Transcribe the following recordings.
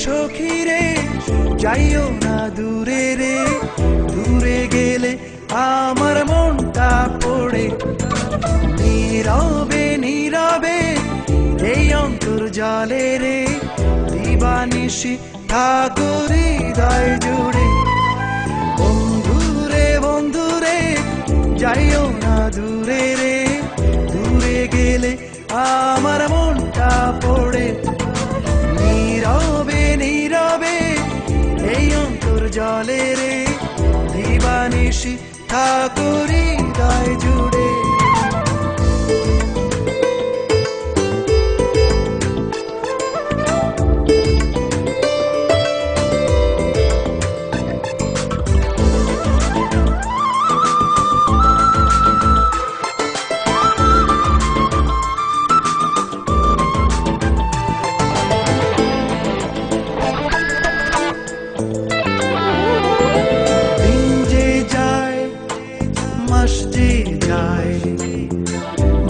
সখীরে যাইও না দূরে রে, দূরে গেলে আমার মনটা পড়ে। নীরবে নীরবে এই অন্তর জলে রে, দিবানিশি থাকো হৃদয় জুড়ে। বন্ধুরে বন্ধুরে যাইও না দূরে রে, দূরে গেলে আমার মনটা পড়ে। নীরবে নীরবে এই অন্তর জলে রে, দিবানিশি থাকো হৃদয় জুড়ে।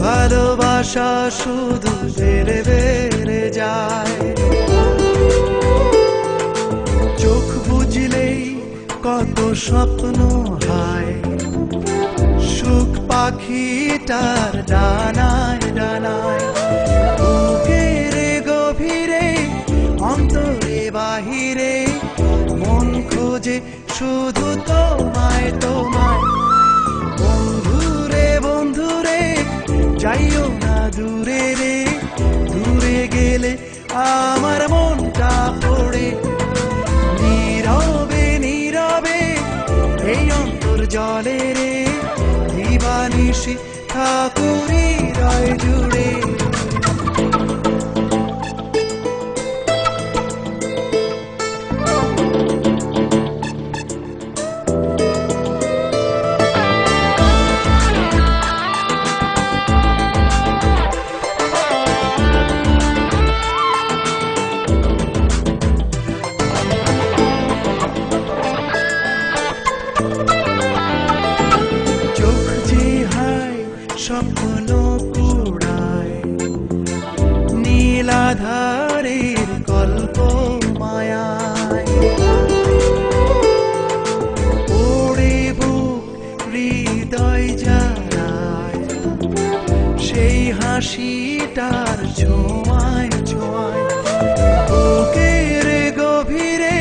ভালোবাসা শুধু বেড়ে বেড়ে যায়, চোখ বুঝলেই কত স্বপ্ন হয়। সুখ পাখিটার ডানায় ডানায়, বুকের গভীরে অন্তরে বাহিরে, মন খোঁজে শুধু তোমায় তোমায়। বন্ধুরে বন্ধুরে যাইও না দূরে রে, দূরে গেলে আমার মনটা পড়ে। নীরবে নীরবে এই অন্তর জলে রে, দিবানিশি থাকো হৃদয় জুড়ে। স্বপ্ন কুড়ায় নীলাধারের কল্প মায়ায়, ওড়ে বুক হৃদয় জানায়, সেই হাসিটার ছোঁয়ায় ছোঁয়ায়। বুকের গভীরে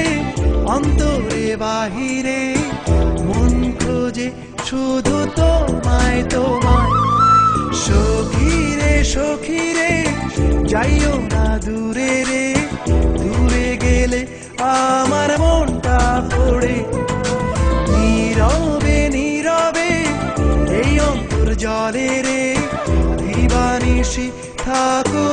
অন্তরে বাহিরে, মন খোঁজে শুধু তোমায় তোমায়। সখীরে সখীরে যাইও না দূরে রে, দূরে গেলে আমার মনটা পড়ে। নীরবে নীরবে এই অন্তর জলে রে, দিবানিশি থাকো।